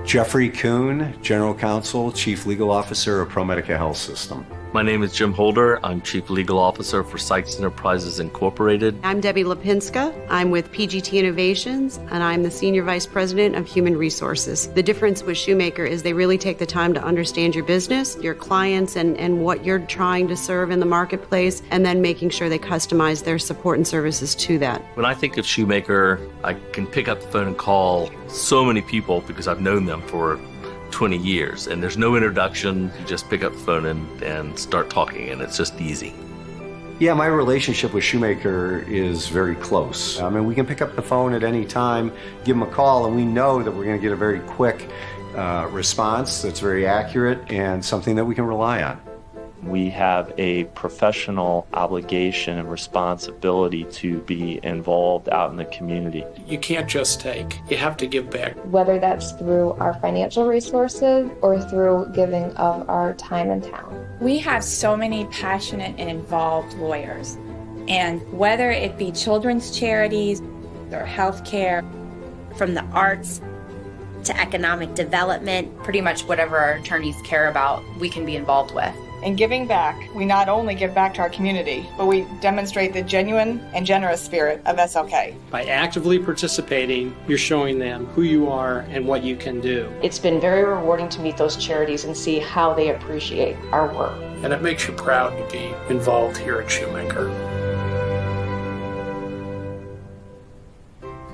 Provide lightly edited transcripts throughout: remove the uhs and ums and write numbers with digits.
Jeffrey Kuhn, General Counsel, Chief Legal Officer of ProMedica Health System. My name is Jim Holder. I'm Chief Legal Officer for Sykes Enterprises Incorporated. I'm Debbie Lipinska. I'm with PGT Innovations, and I'm the Senior Vice President of Human Resources. The difference with Shoemaker is they really take the time to understand your business, your clients, and what you're trying to serve in the marketplace, and then making sure they customize their support and services to that. When I think of Shoemaker, I can pick up the phone and call so many people because I've known them for 20 years, and there's no introduction. You just pick up the phone and start talking, and it's just easy. Yeah, my relationship with Shoemaker is very close. I mean, we can pick up the phone at any time, give them a call, and we know that we're going to get a very quick response that's very accurate and something that we can rely on. We have a professional obligation and responsibility to be involved out in the community. You can't just take, you have to give back. Whether that's through our financial resources or through giving of our time and talent. We have so many passionate and involved lawyers, and whether it be children's charities or healthcare, from the arts to economic development, pretty much whatever our attorneys care about, we can be involved with. In giving back, we not only give back to our community, but we demonstrate the genuine and generous spirit of SLK. By actively participating, you're showing them who you are and what you can do. It's been very rewarding to meet those charities and see how they appreciate our work. And it makes you proud to be involved here at Shoemaker.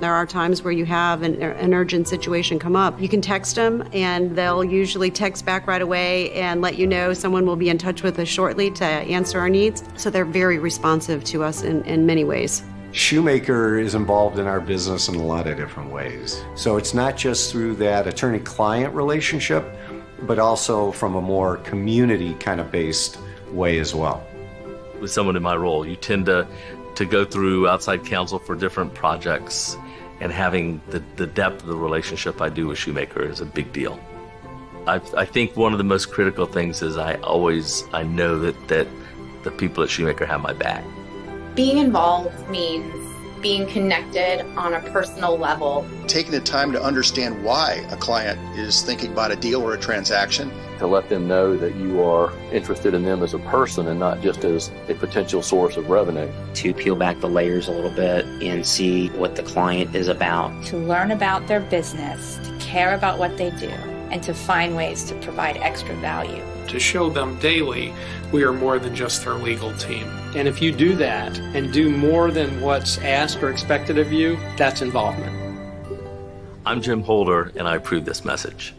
There are times where you have an urgent situation come up. You can text them, and they'll usually text back right away and let you know someone will be in touch with us shortly to answer our needs. So they're very responsive to us in many ways. Shoemaker is involved in our business in a lot of different ways. So it's not just through that attorney-client relationship, but also from a more community kind of based way as well. With someone in my role, you tend to go through outside counsel for different projects, and having the depth of the relationship I do with Shoemaker is a big deal. I think one of the most critical things is I know that the people at Shoemaker have my back. Being involved means being connected on a personal level. Taking the time to understand why a client is thinking about a deal or a transaction. To let them know that you are interested in them as a person and not just as a potential source of revenue. To peel back the layers a little bit and see what the client is about. To learn about their business, to care about what they do, and to find ways to provide extra value. To show them daily we are more than just their legal team. And if you do that and do more than what's asked or expected of you, that's involvement. I'm Jim Holder, and I approve this message.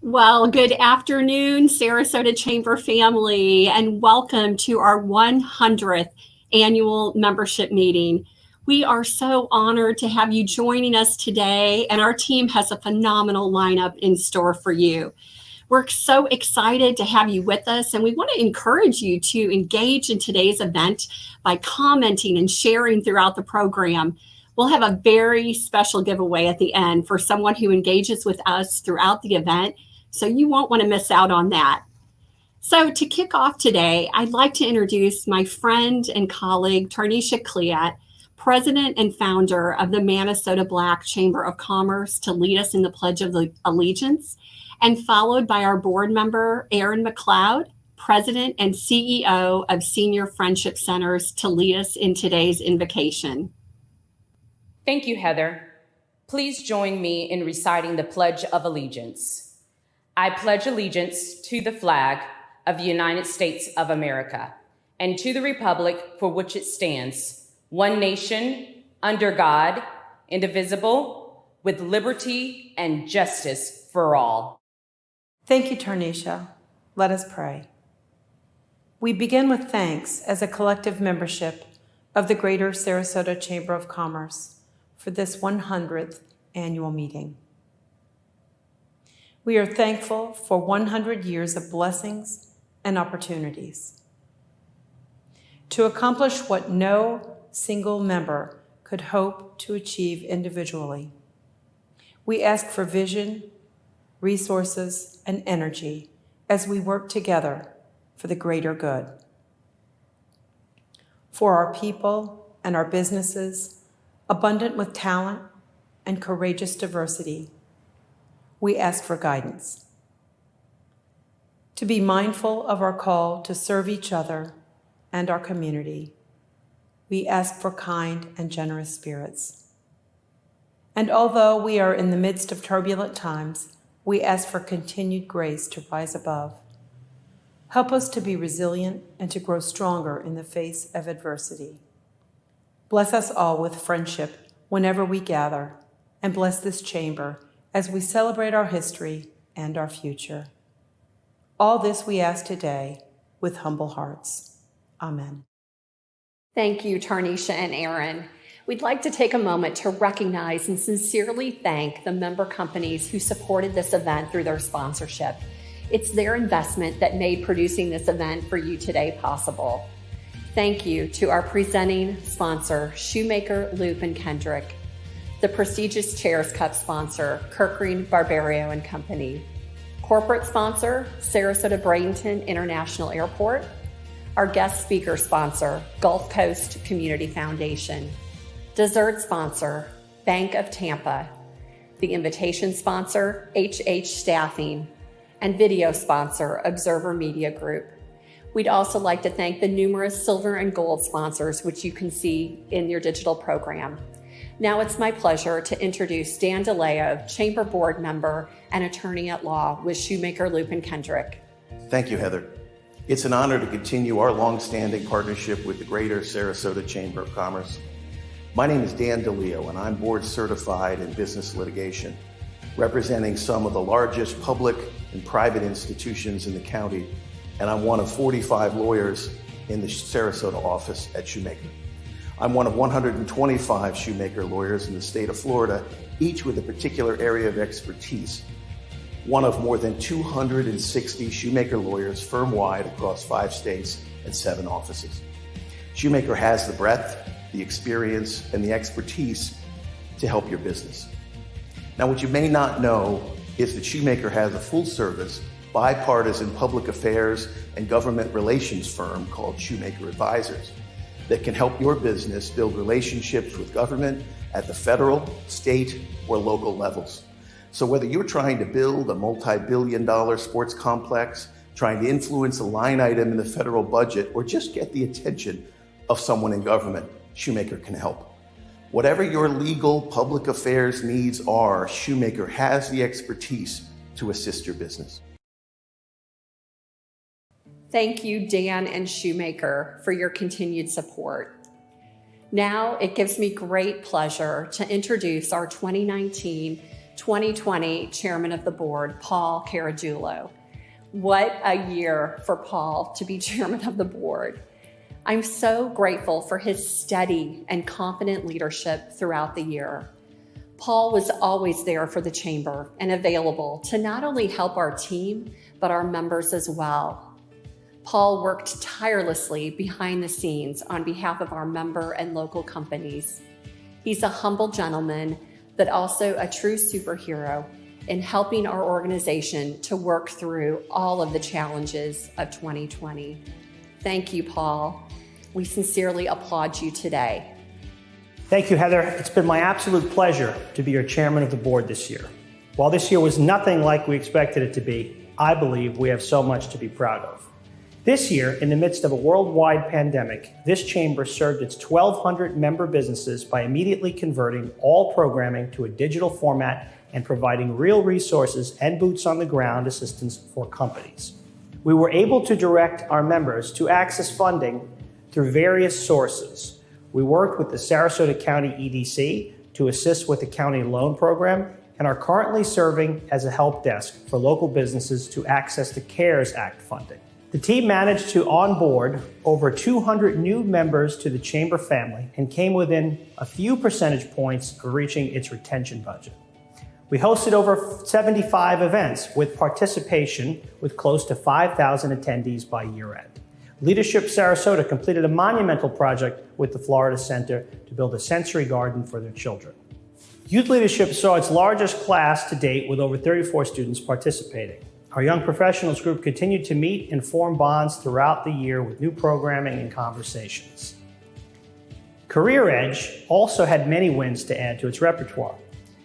Well, good afternoon, Sarasota Chamber family, and welcome to our 100th annual membership meeting. We are so honored to have you joining us today, and our team has a phenomenal lineup in store for you. We're so excited to have you with us, and we want to encourage you to engage in today's event by commenting and sharing throughout the program. We'll have a very special giveaway at the end for someone who engages with us throughout the event, so you won't want to miss out on that. So to kick off today, I'd like to introduce my friend and colleague, Tarnisha Cliat, President and founder of the Minnesota Black Chamber of Commerce, to lead us in the Pledge of Allegiance, and followed by our board member, Aaron McLeod, President and CEO of Senior Friendship Centers, to lead us in today's invocation. Thank you, Heather. Please join me in reciting the Pledge of Allegiance. I pledge allegiance to the flag of the United States of America and to the republic for which it stands, one nation, under God, indivisible, with liberty and justice for all. Thank you, Tarnisha. Let us pray. We begin with thanks as a collective membership of the Greater Sarasota Chamber of Commerce for this 100th annual meeting. We are thankful for 100 years of blessings and opportunities to accomplish what no single member could hope to achieve individually. We ask for vision, resources, and energy as we work together for the greater good. For our people and our businesses, abundant with talent and courageous diversity, we ask for guidance. To be mindful of our call to serve each other and our community, we ask for kind and generous spirits. And although we are in the midst of turbulent times, we ask for continued grace to rise above. Help us to be resilient and to grow stronger in the face of adversity. Bless us all with friendship whenever we gather, and bless this chamber as we celebrate our history and our future. All this we ask today with humble hearts. Amen. Thank you, Tarnisha and Aaron. We'd like to take a moment to recognize and sincerely thank the member companies who supported this event through their sponsorship. It's their investment that made producing this event for you today possible. Thank you to our presenting sponsor, Shoemaker, Loop & Kendrick, the prestigious Chairs Cup sponsor, Kirkring, Barbario & Company, corporate sponsor, Sarasota Bradenton International Airport, our guest speaker sponsor, Gulf Coast Community Foundation, dessert sponsor, Bank of Tampa, the invitation sponsor, HH Staffing, and video sponsor, Observer Media Group. We'd also like to thank the numerous silver and gold sponsors, which you can see in your digital program. Now it's my pleasure to introduce Dan DeLeo, Chamber Board Member and Attorney at Law with Shoemaker, Loop & Kendrick. Thank you, Heather. It's an honor to continue our long-standing partnership with the Greater Sarasota Chamber of Commerce. My name is Dan DeLeo, and I'm board certified in business litigation, representing some of the largest public and private institutions in the county, and I'm one of 45 lawyers in the Sarasota office at Shoemaker. I'm one of 125 Shoemaker lawyers in the state of Florida, each with a particular area of expertise. One of more than 260 Shoemaker lawyers firm-wide across 5 states and 7 offices. Shoemaker has the breadth, the experience, and the expertise to help your business. Now, what you may not know is that Shoemaker has a full-service, bipartisan public affairs and government relations firm called Shoemaker Advisors that can help your business build relationships with government at the federal, state, or local levels. So whether you're trying to build a multi-billion-dollar sports complex, trying to influence a line item in the federal budget, or just get the attention of someone in government, Shoemaker can help. Whatever your legal public affairs needs are, Shoemaker has the expertise to assist your business. Thank you, Dan and Shoemaker, for your continued support. Now it gives me great pleasure to introduce our 2019 2020 Chairman of the Board, Paul Caragiulo. What a year for Paul to be Chairman of the Board. I'm so grateful for his steady and confident leadership throughout the year. Paul was always there for the Chamber and available to not only help our team, but our members as well. Paul worked tirelessly behind the scenes on behalf of our member and local companies. He's a humble gentleman, but also a true superhero in helping our organization to work through all of the challenges of 2020. Thank you, Paul. We sincerely applaud you today. Thank you, Heather. It's been my absolute pleasure to be your chairman of the board this year. While this year was nothing like we expected it to be, I believe we have so much to be proud of. This year, in the midst of a worldwide pandemic, this chamber served its 1,200 member businesses by immediately converting all programming to a digital format and providing real resources and boots on the ground assistance for companies. We were able to direct our members to access funding through various sources. We worked with the Sarasota County EDC to assist with the county loan program and are currently serving as a help desk for local businesses to access the CARES Act funding. The team managed to onboard over 200 new members to the Chamber family and came within a few percentage points of reaching its retention budget. We hosted over 75 events with participation with close to 5,000 attendees by year end. Leadership Sarasota completed a monumental project with the Florida Center to build a sensory garden for their children. Youth Leadership saw its largest class to date with over 34 students participating. Our Young Professionals group continued to meet and form bonds throughout the year with new programming and conversations. Career Edge also had many wins to add to its repertoire.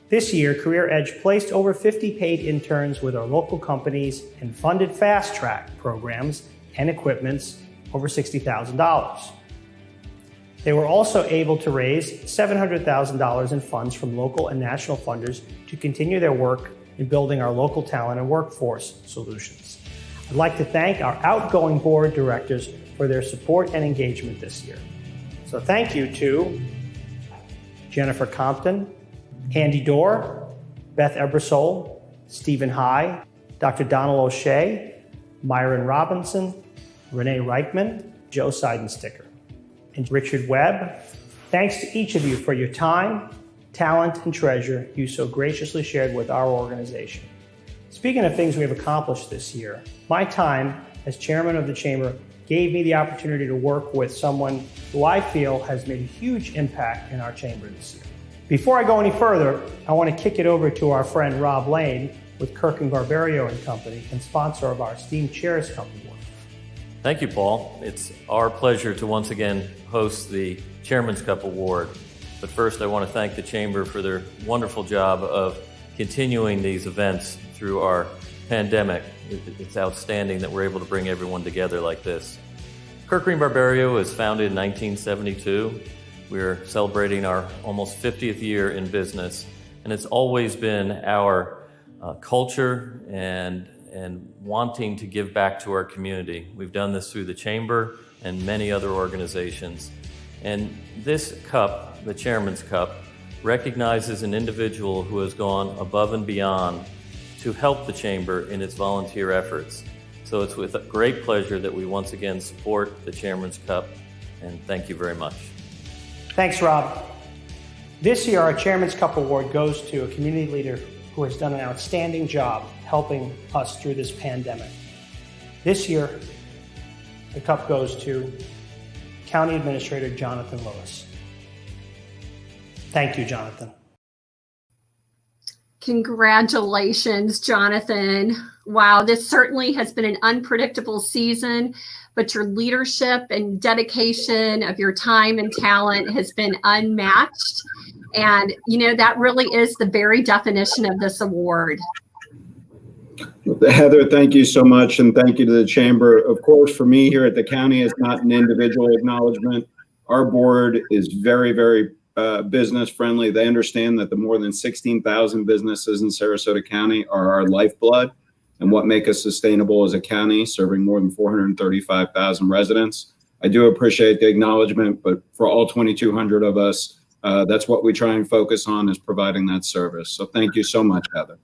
This year, Career Edge placed over 50 paid interns with our local companies and funded fast track programs and equipments over $60,000. They were also able to raise $700,000 in funds from local and national funders to continue their work in building our local talent and workforce solutions. I'd like to thank our outgoing board directors for their support and engagement this year. So thank you to Jennifer Compton, Andy Dorr, Beth Ebersole, Stephen High, Dr. Donald O'Shea, Myron Robinson, Renee Reichman, Joe Seidensticker, and Richard Webb. Thanks to each of you for your time, talent, and treasure you so graciously shared with our organization. Speaking of things we have accomplished this year, my time as chairman of the Chamber gave me the opportunity to work with someone who I feel has made a huge impact in our Chamber this year. Before I go any further, I want to kick it over to our friend Rob Lane with Kirk and Barberio and Company and sponsor of our esteemed Chairs Cup Award. Thank you, Paul. It's our pleasure to once again host the Chairman's Cup Award. But first, I want to thank the Chamber for their wonderful job of continuing these events through our pandemic. It's outstanding that we're able to bring everyone together like this. Kirk Green Barberio was founded in 1972. We're celebrating our almost 50th year in business, and it's always been our culture and wanting to give back to our community. We've done this through the Chamber and many other organizations. And this cup, the Chairman's Cup, recognizes an individual who has gone above and beyond to help the Chamber in its volunteer efforts. So it's with great pleasure that we once again support the Chairman's Cup, and thank you very much. Thanks, Rob. This year, our Chairman's Cup Award goes to a community leader who has done an outstanding job helping us through this pandemic. This year, the cup goes to County Administrator Jonathan Lewis. Thank you, Jonathan. Congratulations, Jonathan. Wow, this certainly has been an unpredictable season, but your leadership and dedication of your time and talent has been unmatched. And, you know, that really is the very definition of this award. Heather, thank you so much, and thank you to the Chamber. Of course, for me here at the county, it's not an individual acknowledgement. Our board is very, very business friendly. They understand that the more than 16,000 businesses in Sarasota County are our lifeblood and what make us sustainable as a county, serving more than 435,000 residents. I do appreciate the acknowledgement, but for all 2,200 of us, that's what we try and focus on, is providing that service. So thank you so much, Heather.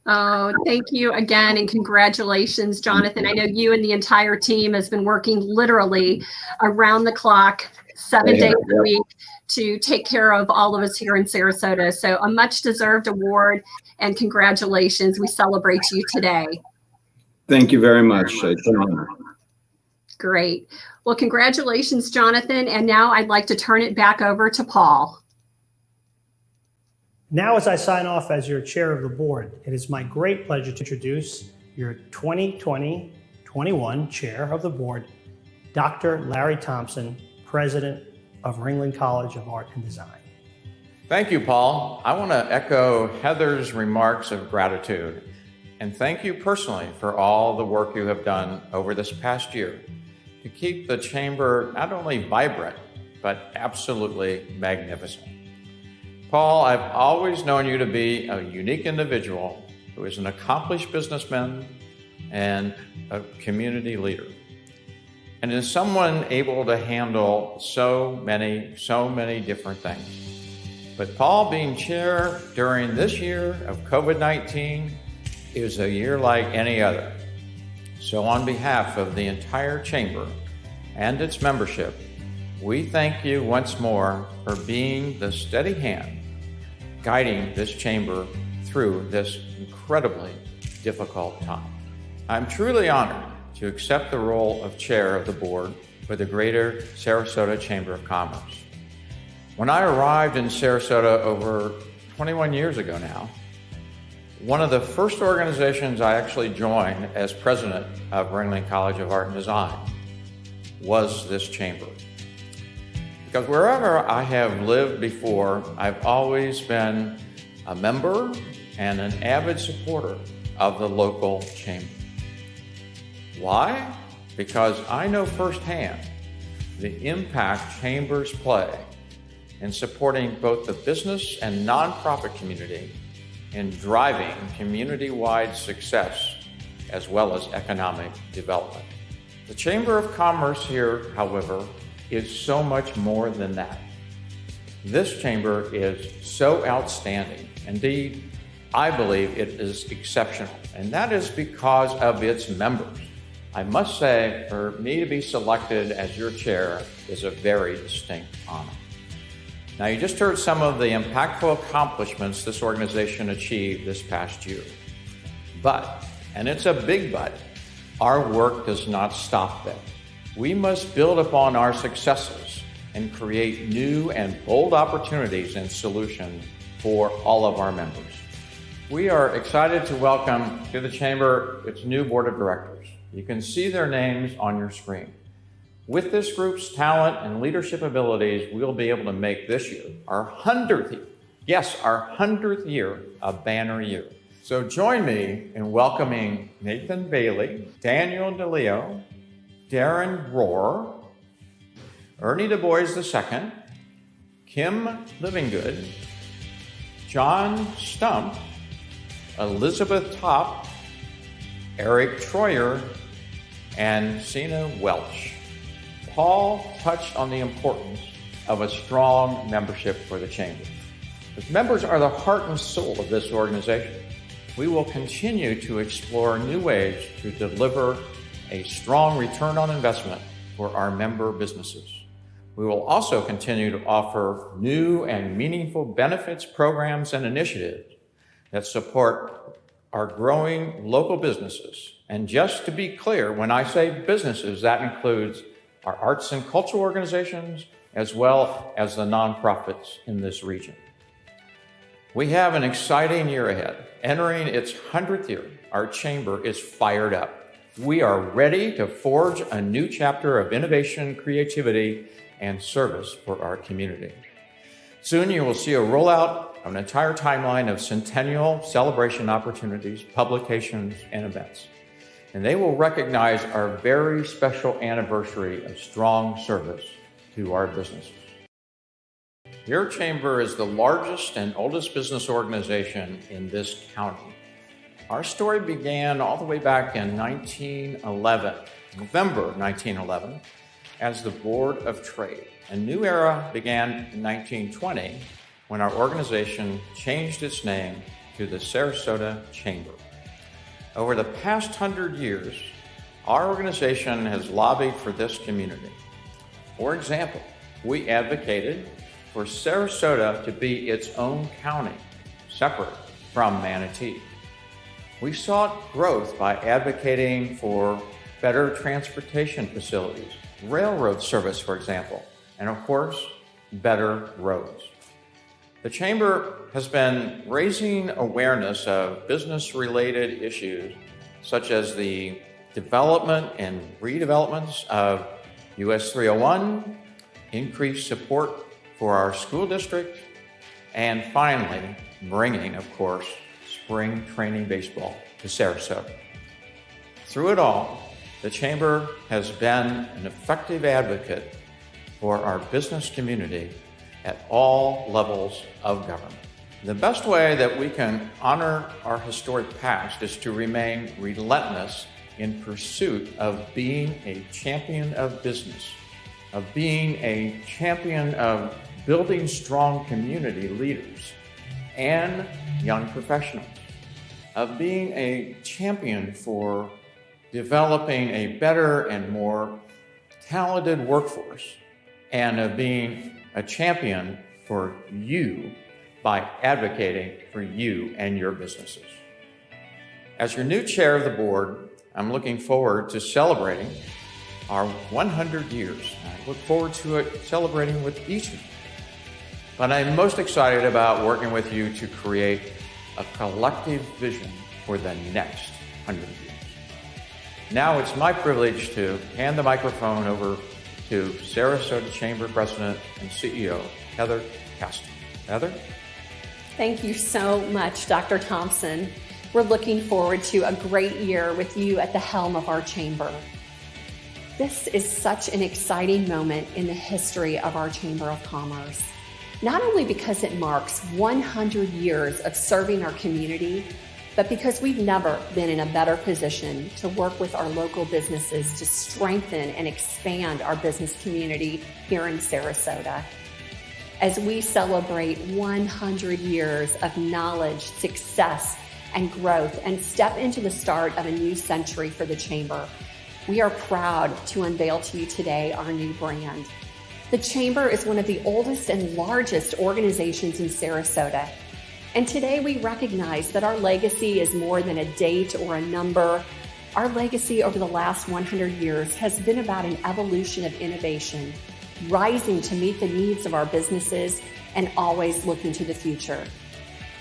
Oh, thank you again, and congratulations, Jonathan. I know you and the entire team has been working literally around the clock, 7 days a week, to take care of all of us here in Sarasota. So a much deserved award, and congratulations. We celebrate you today. Thank you very much. It's an honor. Great. Well, congratulations, Jonathan. And now I'd like to turn it back over to Paul. Now, as I sign off as your chair of the board, it is my great pleasure to introduce your 2020-21 chair of the board, Dr. Larry Thompson, president of Ringling College of Art and Design. Thank you, Paul. I want to echo Heather's remarks of gratitude and thank you personally for all the work you have done over this past year to keep the chamber not only vibrant, but absolutely magnificent. Paul, I've always known you to be a unique individual who is an accomplished businessman and a community leader, and is someone able to handle so many different things. But Paul, being chair during this year of COVID-19 is a year like any other. So on behalf of the entire chamber and its membership, we thank you once more for being the steady hand guiding this chamber through this incredibly difficult time. I'm truly honored to accept the role of chair of the board for the Greater Sarasota Chamber of Commerce. When I arrived in Sarasota over 21 years ago now, one of the first organizations I actually joined as president of Ringling College of Art and Design was this chamber. Because wherever I have lived before, I've always been a member and an avid supporter of the local chamber. Why? Because I know firsthand the impact chambers play in supporting both the business and nonprofit community in driving community-wide success as well as economic development. The Chamber of Commerce here, however, is so much more than that. This chamber is so outstanding. Indeed, I believe it is exceptional, and that is because of its members. I must say, for me to be selected as your chair is a very distinct honor. Now, you just heard some of the impactful accomplishments this organization achieved this past year. But, and it's a big but, our work does not stop there. We must build upon our successes and create new and bold opportunities and solutions for all of our members. We are excited to welcome to the Chamber its new board of directors. You can see their names on your screen. With this group's talent and leadership abilities, we'll be able to make this year, our 100th year, yes, our 100th year, a banner year. So join me in welcoming Nathan Bailey, Daniel DeLeo, Darren Rohr, Ernie Du Bois II, Kim Livingood, John Stump, Elizabeth Topp, Eric Troyer, and Sina Welch. Paul touched on the importance of a strong membership for the Chamber. The members are the heart and soul of this organization. We will continue to explore new ways to deliver a strong return on investment for our member businesses. We will also continue to offer new and meaningful benefits, programs, and initiatives that support our growing local businesses. And just to be clear, when I say businesses, that includes our arts and cultural organizations, as well as the nonprofits in this region. We have an exciting year ahead. Entering its 100th year, our chamber is fired up. We are ready to forge a new chapter of innovation, creativity, and service for our community. Soon you will see a rollout of an entire timeline of centennial celebration opportunities, publications, and events. And they will recognize our very special anniversary of strong service to our businesses. Your chamber is the largest and oldest business organization in this county. Our story began all the way back in 1911, November 1911, as the Board of Trade. A new era began in 1920 when our organization changed its name to the Sarasota Chamber. Over the past 100 years, our organization has lobbied for this community. For example, we advocated for Sarasota to be its own county, separate from Manatee. We sought growth by advocating for better transportation facilities, railroad service, for example, and of course, better roads. The Chamber has been raising awareness of business-related issues such as the development and redevelopments of US 301, increased support for our school district, and finally, bringing, of course, spring training baseball to Sarasota. Through it all, the Chamber has been an effective advocate for our business community at all levels of government. The best way that we can honor our historic past is to remain relentless in pursuit of being a champion of business, of being a champion of building strong community leaders and young professionals, of being a champion for developing a better and more talented workforce, and of being a champion for you by advocating for you and your businesses. As your new chair of the board, I'm looking forward to celebrating our 100 years. I look forward to it celebrating with each of you. But I'm most excited about working with you to create a collective vision for the next 100 years. Now it's my privilege to hand the microphone over to Sarasota Chamber President and CEO, Heather Caston. Heather? Thank you so much, Dr. Thompson. We're looking forward to a great year with you at the helm of our chamber. This is such an exciting moment in the history of our Chamber of Commerce, not only because it marks 100 years of serving our community, but because we've never been in a better position to work with our local businesses to strengthen and expand our business community here in Sarasota. As we celebrate 100 years of knowledge, success, and growth and step into the start of a new century for the Chamber, we are proud to unveil to you today our new brand. The Chamber is one of the oldest and largest organizations in Sarasota. And today we recognize that our legacy is more than a date or a number. Our legacy over the last 100 years has been about an evolution of innovation, rising to meet the needs of our businesses and always looking to the future.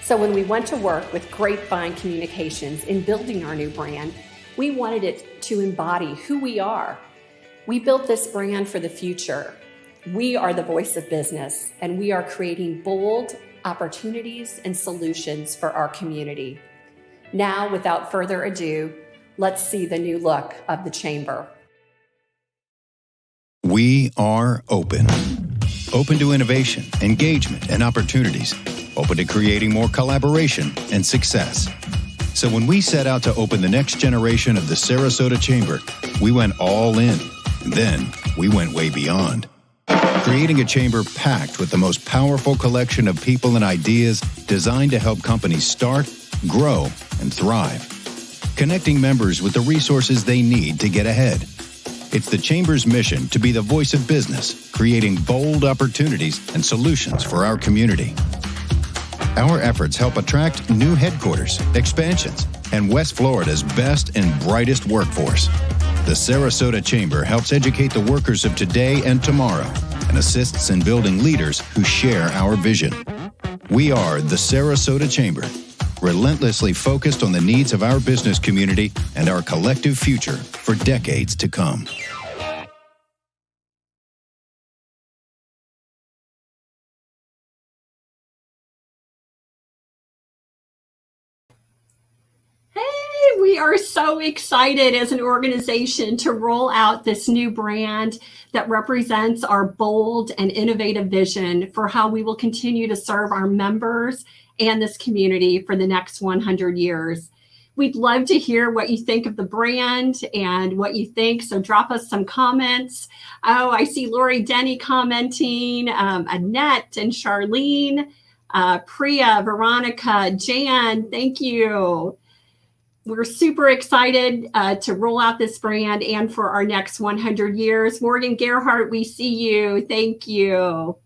So when we went to work with Grapevine Communications in building our new brand, we wanted it to embody who we are. We built this brand for the future. We are the voice of business, and we are creating bold opportunities and solutions for our community. Now, without further ado, let's see the new look of the Chamber. We are open. Open to innovation, engagement, and opportunities. Open to creating more collaboration and success. So when we set out to open the next generation of the Sarasota Chamber, we went all in. Then we went way beyond. Creating a chamber packed with the most powerful collection of people and ideas designed to help companies start, grow, and thrive. Connecting members with the resources they need to get ahead. It's the Chamber's mission to be the voice of business, creating bold opportunities and solutions for our community. Our efforts help attract new headquarters, expansions, and West Florida's best and brightest workforce. The Sarasota Chamber helps educate the workers of today and tomorrow and assists in building leaders who share our vision. We are the Sarasota Chamber, relentlessly focused on the needs of our business community and our collective future for decades to come. We are so excited as an organization to roll out this new brand that represents our bold and innovative vision for how we will continue to serve our members and this community for the next 100 years. We'd love to hear what you think of the brand and what you think. So drop us some comments. Oh, I see Lori Denny commenting, Annette and Charlene, Priya, Veronica, Jan, thank you. We're super excited to roll out this brand and for our next 100 years. Morgan Gerhardt, we see you. Thank you.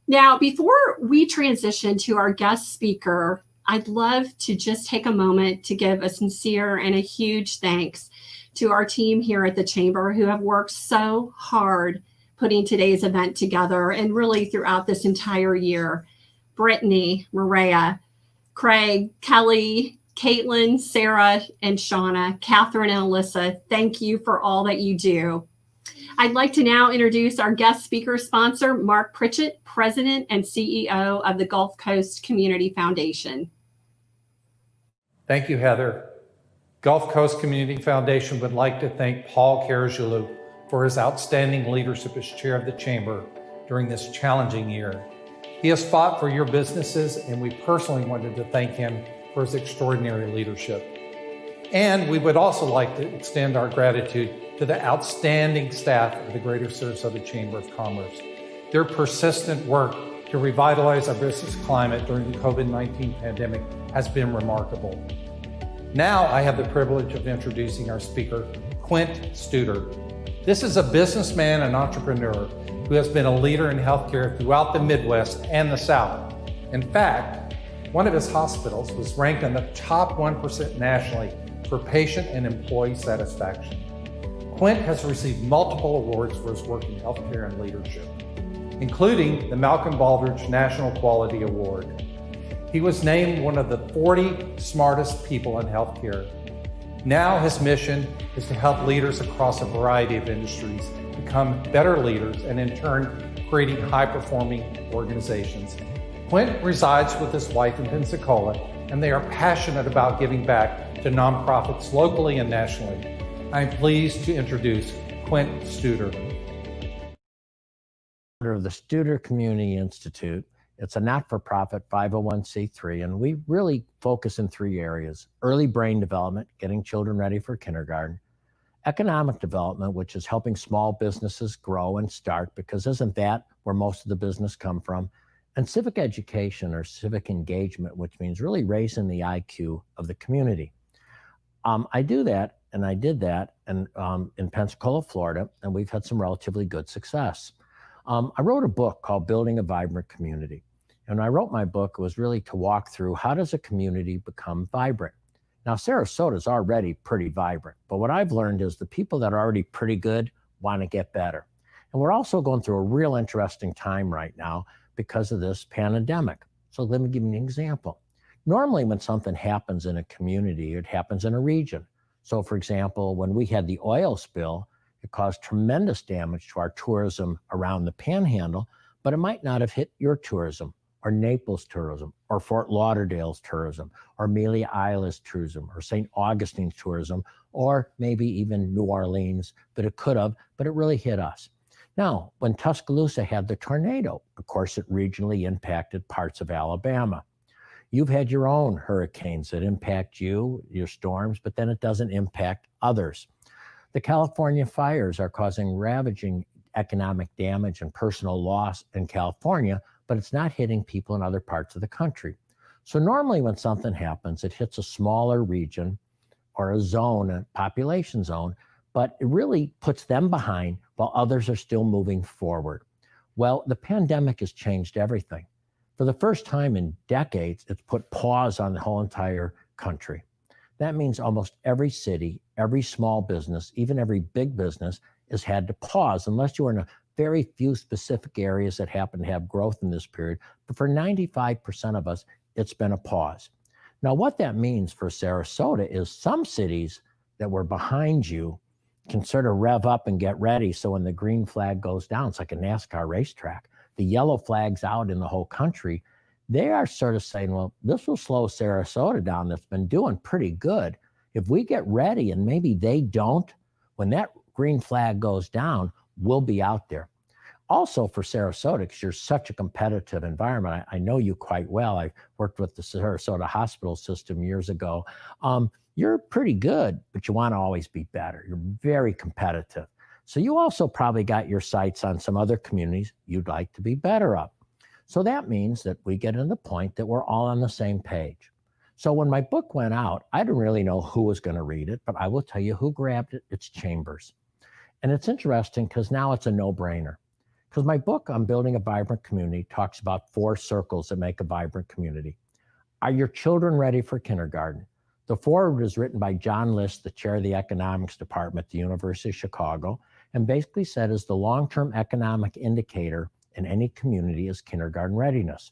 Now, before we transition to our guest speaker, I'd love to just take a moment to give a sincere and a huge thanks to our team here at the Chamber who have worked so hard putting today's event together and really throughout this entire year. Brittany, Maria, Craig, Kelly, Caitlin, Sarah, and Shauna, Catherine, and Alyssa, thank you for all that you do. I'd like to now introduce our guest speaker sponsor, Mark Pritchett, President and CEO of the Gulf Coast Community Foundation. Thank you, Heather. Gulf Coast Community Foundation would like to thank Paul Carajulu for his outstanding leadership as chair of the Chamber during this challenging year. He has fought for your businesses, and we personally wanted to thank him for his extraordinary leadership. And we would also like to extend our gratitude to the outstanding staff of the Greater Sarasota Chamber of Commerce. Their persistent work to revitalize our business climate during the COVID-19 pandemic has been remarkable. Now I have the privilege of introducing our speaker, Quint Studer. This is a businessman and entrepreneur who has been a leader in healthcare throughout the Midwest and the South. In fact, one of his hospitals was ranked in the top 1% nationally for patient and employee satisfaction. Quint has received multiple awards for his work in healthcare and leadership, including the Malcolm Baldrige National Quality Award. He was named one of the 40 smartest people in healthcare. Now his mission is to help leaders across a variety of industries become better leaders and in turn creating high-performing organizations. Quint resides with his wife in Pensacola, and they are passionate about giving back to nonprofits locally and nationally. I'm pleased to introduce Quint Studer. Of the Studer Community Institute. It's a not-for-profit 501c3, and we really focus in three areas: early brain development, getting children ready for kindergarten; economic development, which is helping small businesses grow and start, because isn't that where most of the business come from; and civic education or civic engagement, which means really raising the IQ of the community. I do that, and I did that in Pensacola, Florida, and we've had some relatively good success. I wrote a book called Building a Vibrant Community. And when I wrote my book, it was really to walk through how does a community become vibrant. Now, Sarasota is already pretty vibrant, but what I've learned is the people that are already pretty good want to get better. And we're also going through a real interesting time right now because of this pandemic. So let me give you an example. Normally, when something happens in a community, it happens in a region. So for example, when we had the oil spill, it caused tremendous damage to our tourism around the Panhandle, but it might not have hit your tourism, or Naples tourism, or Fort Lauderdale's tourism, or Amelia Isla's tourism, or St. Augustine's tourism, or maybe even New Orleans, but it could have, but it really hit us. Now, when Tuscaloosa had the tornado, of course, it regionally impacted parts of Alabama. You've had your own hurricanes that impact you, your storms, but then it doesn't impact others. The California fires are causing ravaging economic damage and personal loss in California, but it's not hitting people in other parts of the country. So normally when something happens, it hits a smaller region or a zone, a population zone, but it really puts them behind while others are still moving forward. Well, the pandemic has changed everything. For the first time in decades, it's put pause on the whole entire country. That means almost every city, every small business, even every big business has had to pause, unless you're in a very few specific areas that happen to have growth in this period. But for 95% of us, it's been a pause. Now, what that means for Sarasota is some cities that were behind you can sort of rev up and get ready. So when the green flag goes down, it's like a NASCAR racetrack. The yellow flag's out in the whole country. They are sort of saying, well, this will slow Sarasota down that's been doing pretty good. If we get ready and maybe they don't, when that green flag goes down, we'll be out there. Also for Sarasota, because you're such a competitive environment, I know you quite well. I worked with the Sarasota hospital system years ago. you're pretty good, but you want to always be better. You're very competitive. So you also probably got your sights on some other communities you'd like to be better of. So that means that we get to the point that we're all on the same page. So when my book went out, I didn't really know who was going to read it, but I will tell you who grabbed it. It's Chambers. And it's interesting because now it's a no-brainer. Because my book on building a vibrant community talks about 4 circles that make a vibrant community. Are your children ready for kindergarten? The foreword is written by John List, the chair of the economics department at the University of Chicago, and basically said is the long-term economic indicator in any community is kindergarten readiness.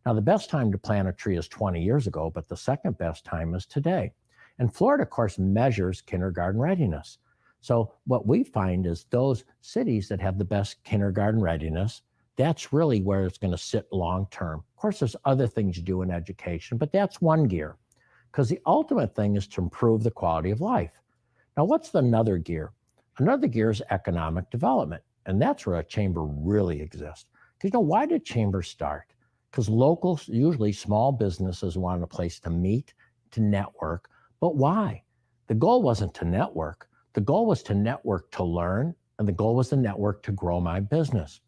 Now, the best time to plant a tree is 20 years ago, but the second best time is today. And Florida, of course, measures kindergarten readiness. So what we find is those cities that have the best kindergarten readiness, that's really where it's going to sit long-term. Of course, there's other things you do in education, but that's one gear, because the ultimate thing is to improve the quality of life. Now, what's another gear? Another gear is economic development, and that's where a chamber really exists. Because why did chambers start? Because locals, usually small businesses, wanted a place to meet, to network. But why? The goal wasn't to network. The goal was to network to learn, and the goal was to network to grow my business.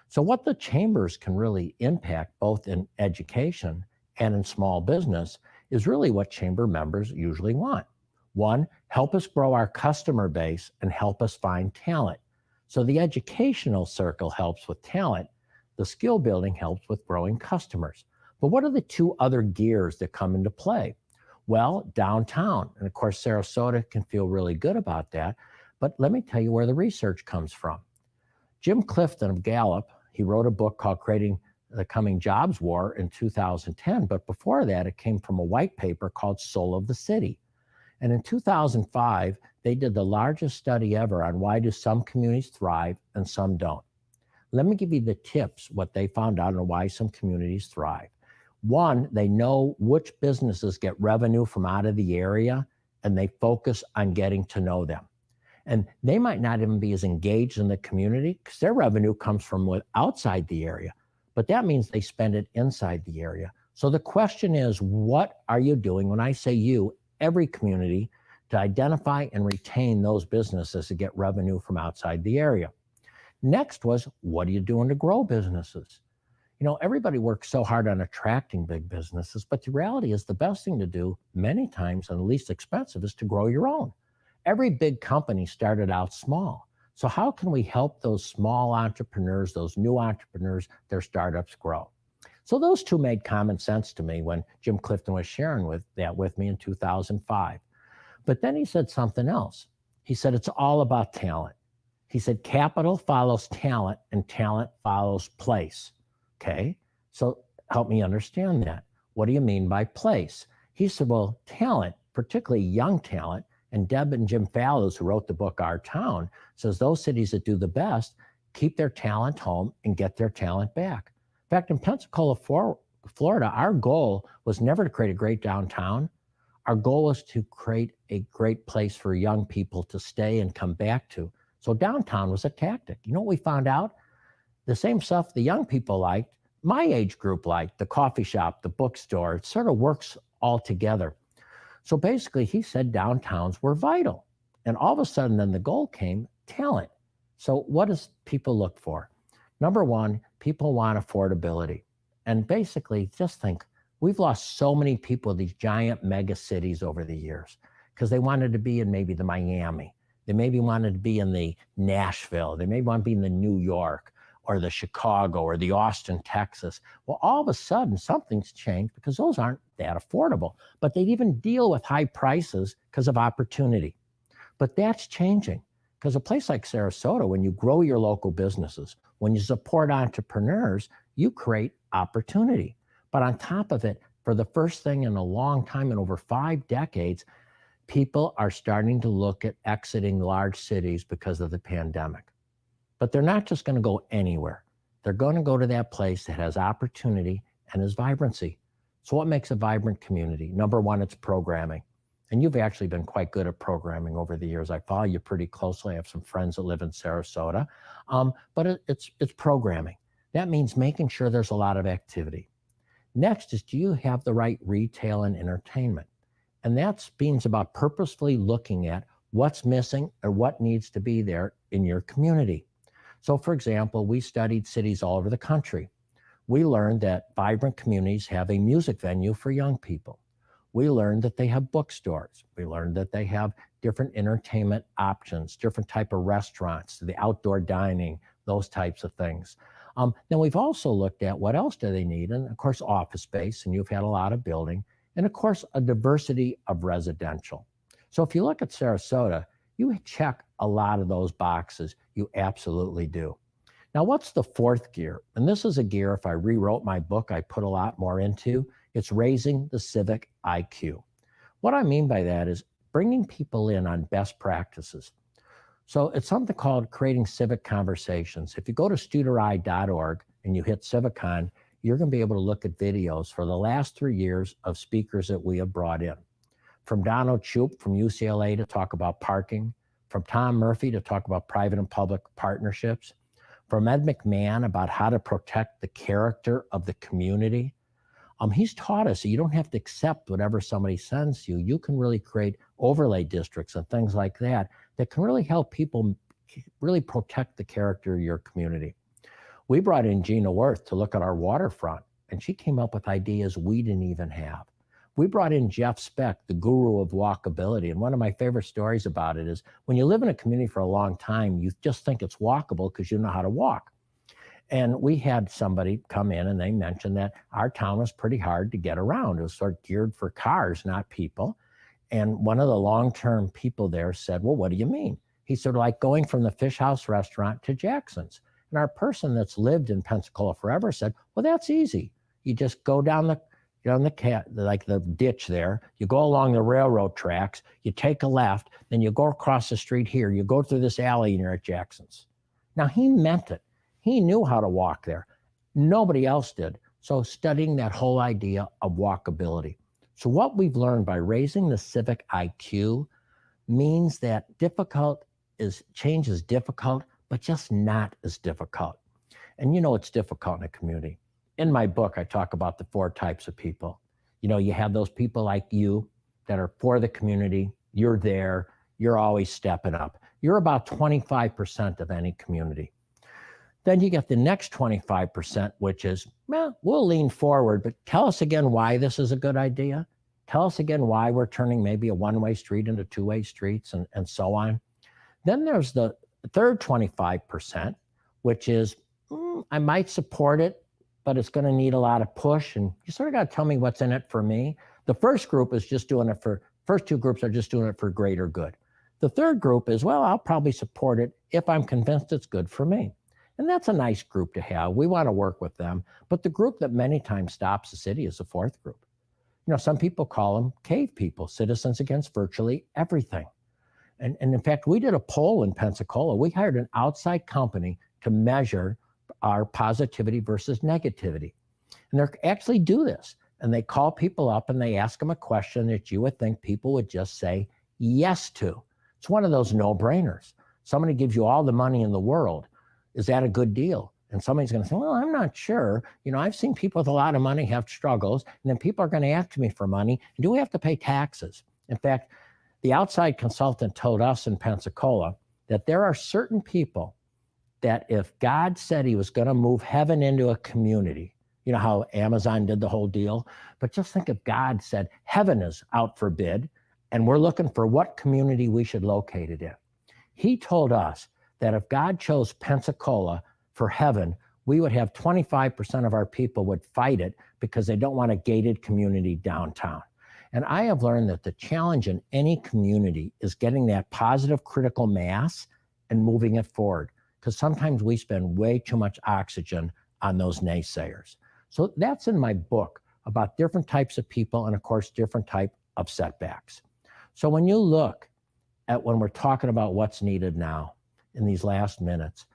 So what the chambers can really impact, both in education and in small business, is really what chamber members usually want. 1, help us grow our customer base and help us find talent. So the educational circle helps with talent. The skill building helps with growing customers. But what are the 2 other gears that come into play? Well, downtown. And of course, Sarasota can feel really good about that. But let me tell you where the research comes from. Jim Clifton of Gallup, he wrote a book called Creating the Coming Jobs War in 2010. But before that, it came from a white paper called Soul of the City. And in 2005, they did the largest study ever on why do some communities thrive and some don't. Let me give you the tips, what they found out on why some communities thrive. 1, they know which businesses get revenue from out of the area, and they focus on getting to know them. And they might not even be as engaged in the community because their revenue comes from outside the area, but that means they spend it inside the area. So the question is, what are you doing? When I say you, every community, to identify and retain those businesses that get revenue from outside the area. Next was, what are you doing to grow businesses? Everybody works so hard on attracting big businesses, but the reality is the best thing to do many times and the least expensive is to grow your own. Every big company started out small. So how can we help those small entrepreneurs, those new entrepreneurs, their startups grow? So those 2 made common sense to me when Jim Clifton was sharing that with me in 2005. But then he said something else. He said, it's all about talent. He said, capital follows talent and talent follows place. Okay, so help me understand that. What do you mean by place? He said, well, talent, particularly young talent, and Deb and Jim Fallows, who wrote the book Our Town, says those cities that do the best keep their talent home and get their talent back. In fact, in Pensacola, Florida, our goal was never to create a great downtown. Our goal was to create a great place for young people to stay and come back to. So downtown was a tactic. You know what we found out? The same stuff the young people liked, my age group liked, the coffee shop, the bookstore. It sort of works all together. So basically, he said downtowns were vital. And all of a sudden, then the goal came, talent. So what does people look for? Number 1, people want affordability. And basically, just think, we've lost so many people in these giant mega cities over the years because they wanted to be in maybe the Miami. They maybe wanted to be in the Nashville. They maybe want to be in the New York or the Chicago or the Austin, Texas. Well, all of a sudden, something's changed because those aren't that affordable. But they even deal with high prices because of opportunity. But that's changing because a place like Sarasota, when you grow your local businesses, when you support entrepreneurs, you create opportunity. But on top of it, for the first thing in a long time, in over 5 decades, people are starting to look at exiting large cities because of the pandemic. But they're not just going to go anywhere. They're going to go to that place that has opportunity and has vibrancy. So what makes a vibrant community? Number 1, it's programming. And you've actually been quite good at programming over the years. I follow you pretty closely. I have some friends that live in Sarasota. But it's programming. That means making sure there's a lot of activity. Next is, do you have the right retail and entertainment? And that means about purposefully looking at what's missing or what needs to be there in your community. So for example, we studied cities all over the country. We learned that vibrant communities have a music venue for young people. We learned that they have bookstores. We learned that they have different entertainment options, different type of restaurants, the outdoor dining, those types of things. Then we've also looked at what else do they need? And of course, office space, and you've had a lot of building, and of course, a diversity of residential. So if you look at Sarasota, you check a lot of those boxes. You absolutely do. Now, what's the fourth gear? And this is a gear, if I rewrote my book, I put a lot more into. It's raising the civic IQ. What I mean by that is bringing people in on best practices. So it's something called creating civic conversations. If you go to studeri.org and you hit Civicon, you're going to be able to look at videos for the last 3 years of speakers that we have brought in. From Donald Shoup from UCLA to talk about parking, from Tom Murphy to talk about private and public partnerships, from Ed McMahon about how to protect the character of the community. He's taught us that you don't have to accept whatever somebody sends you. You can really create overlay districts and things like that that can really help people really protect the character of your community. We brought in Gina Worth to look at our waterfront, and she came up with ideas we didn't even have. We brought in Jeff Speck, the guru of walkability. And one of my favorite stories about it is when you live in a community for a long time, you just think it's walkable because you know how to walk. And we had somebody come in and they mentioned that our town was pretty hard to get around. It was sort of geared for cars, not people. And one of the long-term people there said, well, what do you mean? He said, like going from the Fish House restaurant to Jackson's. And our person that's lived in Pensacola forever said, well, that's easy. You just go down the ditch there, you go along the railroad tracks, you take a left, then you go across the street here, you go through this alley and you're at Jackson's. Now he meant it. He knew how to walk there. Nobody else did. So studying that whole idea of walkability. So what we've learned by raising the civic IQ means that change is difficult, but just not as difficult. And you know it's difficult in a community. In my book, I talk about the 4 types of people. You know, you have those people like you that are for the community. You're there. You're always stepping up. You're about 25% of any community. Then you get the next 25%, which is, well, we'll lean forward, but tell us again why this is a good idea. Tell us again why we're turning maybe a one-way street into two-way streets and so on. Then there's the third 25%, which is, I might support it, but it's going to need a lot of push. And you sort of got to tell me what's in it for me. The first group is just doing it first 2 groups are just doing it for greater good. The third group is, well, I'll probably support it if I'm convinced it's good for me. And that's a nice group to have. We want to work with them. But the group that many times stops the city is the fourth group. You know, some people call them cave people, citizens against virtually everything. And in fact, we did a poll in Pensacola. We hired an outside company to measure our positivity versus negativity. And they actually do this. And they call people up and they ask them a question that you would think people would just say yes to. It's one of those no-brainers. Somebody gives you all the money in the world. Is that a good deal? And somebody's going to say, well, I'm not sure. You know, I've seen people with a lot of money have struggles, and then people are going to ask me for money. And do we have to pay taxes? In fact, the outside consultant told us in Pensacola that there are certain people that if God said he was going to move heaven into a community, you know how Amazon did the whole deal? But just think if God said heaven is out for bid, and we're looking for what community we should locate it in. He told us that if God chose Pensacola for heaven, we would have 25% of our people would fight it because they don't want a gated community downtown. And I have learned that the challenge in any community is getting that positive critical mass and moving it forward, because sometimes we spend way too much oxygen on those naysayers. So that's in my book about different types of people and, of course, different type of setbacks. So when you look at when we're talking about what's needed now, in these last minutes,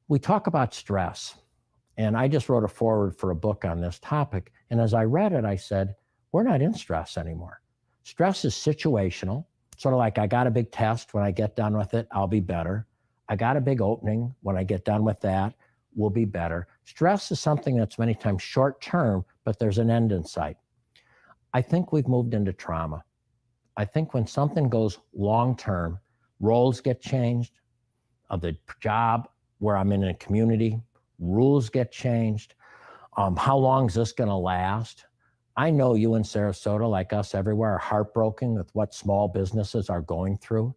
we talk about stress. And I just wrote a foreword for a book on this topic. And as I read it, I said, we're not in stress anymore. Stress is situational, sort of like I got a big test. When I get done with it, I'll be better. I got a big opening. When I get done with that, we'll be better. Stress is something that's many times short term, but there's an end in sight. I think we've moved into trauma. I think when something goes long-term, roles get changed of the job where I'm in a community, rules get changed. How long is this going to last? I know you in Sarasota, like us everywhere, are heartbroken with what small businesses are going through.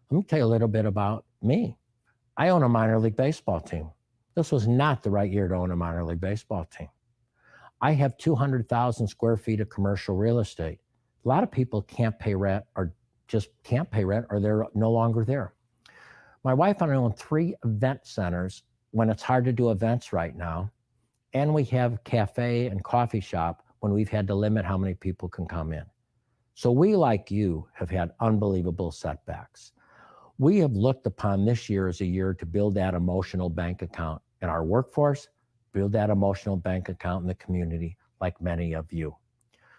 Let me tell you a little bit about me. I own a minor league baseball team. This was not the right year to own a minor league baseball team. I have 200,000 square feet of commercial real estate. A lot of people can't pay rent or just can't pay rent or they're no longer there. My wife and I own 3 event centers when it's hard to do events right now. And we have cafe and coffee shop when we've had to limit how many people can come in. So we, like you, have had unbelievable setbacks. We have looked upon this year as a year to build that emotional bank account in our workforce, build that emotional bank account in the community, like many of you.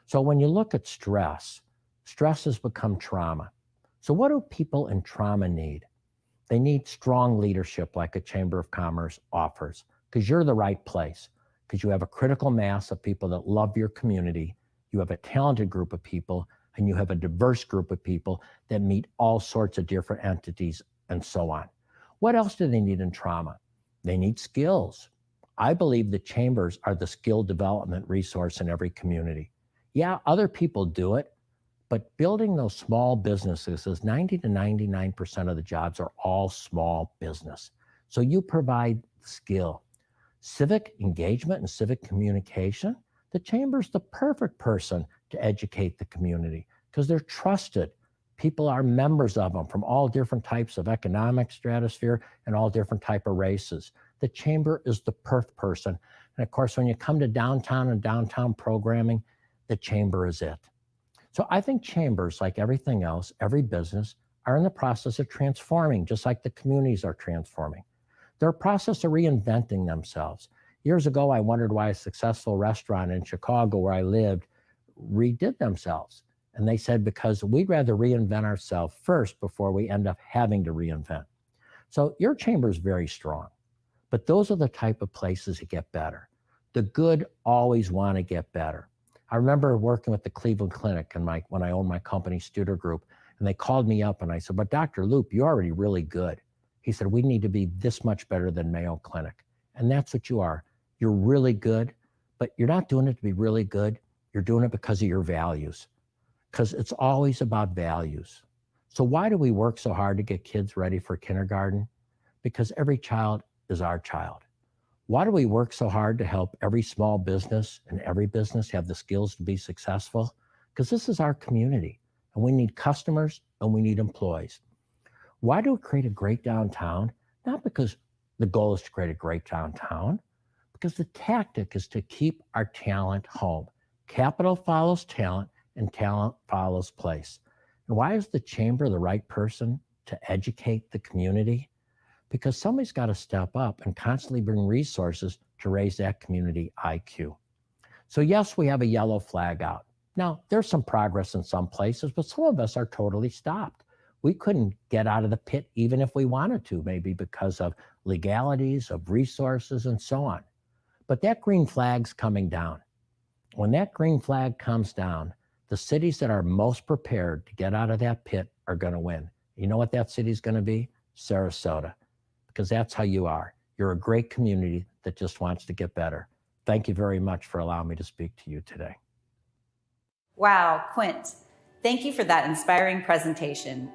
So when you look at stress, stress has become trauma. So what do people in trauma need? They need strong leadership like a Chamber of Commerce offers, because you're the right place, because you have a critical mass of people that love your community, you have a talented group of people, and you have a diverse group of people that meet all sorts of different entities and so on. What else do they need in trauma? They need skills. I believe the chambers are the skill development resource in every community. Yeah, other people do it, but building those small businesses is 90 to 99% of the jobs are all small business. So you provide skill. Civic engagement and civic communication, the chamber's the perfect person to educate the community because they're trusted. People are members of them from all different types of economic stratosphere and all different type of races. The chamber is the perfect person. And of course, when you come to downtown and downtown programming, the chamber is it. So I think chambers, like everything else, every business, are in the process of transforming, just like the communities are transforming. They're a process of reinventing themselves. Years ago, I wondered why a successful restaurant in Chicago where I lived redid themselves. And they said, because we'd rather reinvent ourselves first before we end up having to reinvent. So your chamber is very strong, but those are the type of places that get better. The good always want to get better. I remember working with the Cleveland Clinic and when I owned my company, Studer Group, and they called me up and I said, but Dr. Loop, you're already really good. He said, we need to be this much better than Mayo Clinic. And that's what you are. You're really good, but you're not doing it to be really good. You're doing it because of your values, because it's always about values. So why do we work so hard to get kids ready for kindergarten? Because every child is our child. Why do we work so hard to help every small business and every business have the skills to be successful? Because this is our community, and we need customers and we need employees. Why do we create a great downtown? Not because the goal is to create a great downtown, because the tactic is to keep our talent home. Capital follows talent, and talent follows place. And why is the chamber the right person to educate the community? Because somebody's got to step up and constantly bring resources to raise that community IQ. So yes, we have a yellow flag out. Now, there's some progress in some places, but some of us are totally stopped. We couldn't get out of the pit even if we wanted to, maybe because of legalities, of resources, and so on. But that green flag's coming down. When that green flag comes down, the cities that are most prepared to get out of that pit are going to win. You know what that city's going to be? Sarasota, because that's how you are. You're a great community that just wants to get better. Thank you very much for allowing me to speak to you today. Wow, Quint, thank you for that inspiring presentation.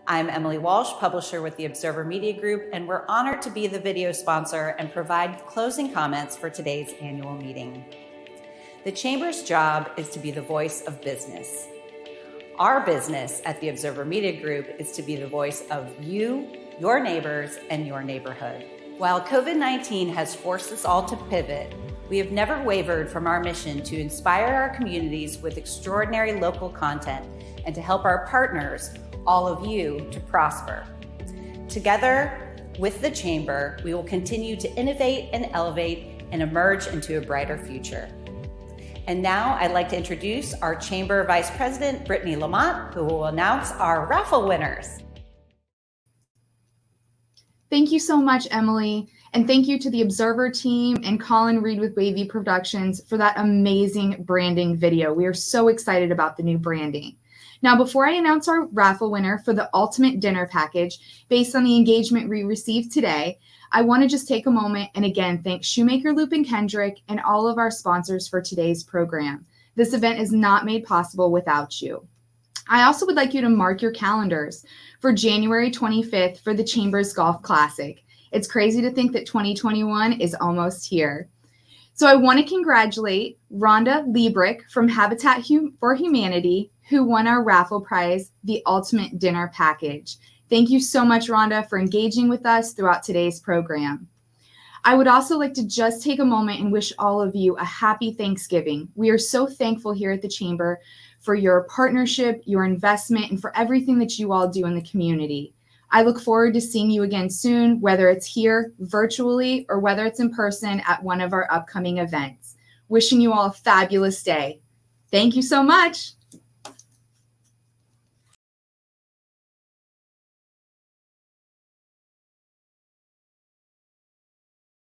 I'm Emily Walsh, publisher with the Observer Media Group, and we're honored to be the video sponsor and provide closing comments for today's annual meeting. The Chamber's job is to be the voice of business. Our business at the Observer Media Group is to be the voice of you, your neighbors, and your neighborhood. While COVID-19 has forced us all to pivot, we have never wavered from our mission to inspire our communities with extraordinary local content and to help our partners, all of you, to prosper. Together with the Chamber, we will continue to innovate and elevate and emerge into a brighter future. And now I'd like to introduce our Chamber Vice President, Brittany Lamont, who will announce our raffle winners. Thank you so much, Emily. And thank you to the Observer team and Colin Reed with Wavy Productions for that amazing branding video. We are so excited about the new branding. Now, before I announce our raffle winner for the ultimate dinner package, based on the engagement we received today, I want to just take a moment and again thank Shoemaker Loop and Kendrick and all of our sponsors for today's program. This event is not made possible without you. I also would like you to mark your calendars for January 25th for the Chambers Golf Classic. It's crazy to think that 2021 is almost here. So I want to congratulate Rhonda Liebrick from Habitat for Humanity, who won our raffle prize, the Ultimate Dinner Package. Thank you so much, Rhonda, for engaging with us throughout today's program. I would also like to just take a moment and wish all of you a happy Thanksgiving. We are so thankful here at the Chamber for your partnership, your investment, and for everything that you all do in the community. I look forward to seeing you again soon, whether it's here virtually or whether it's in person at one of our upcoming events. Wishing you all a fabulous day. Thank you so much.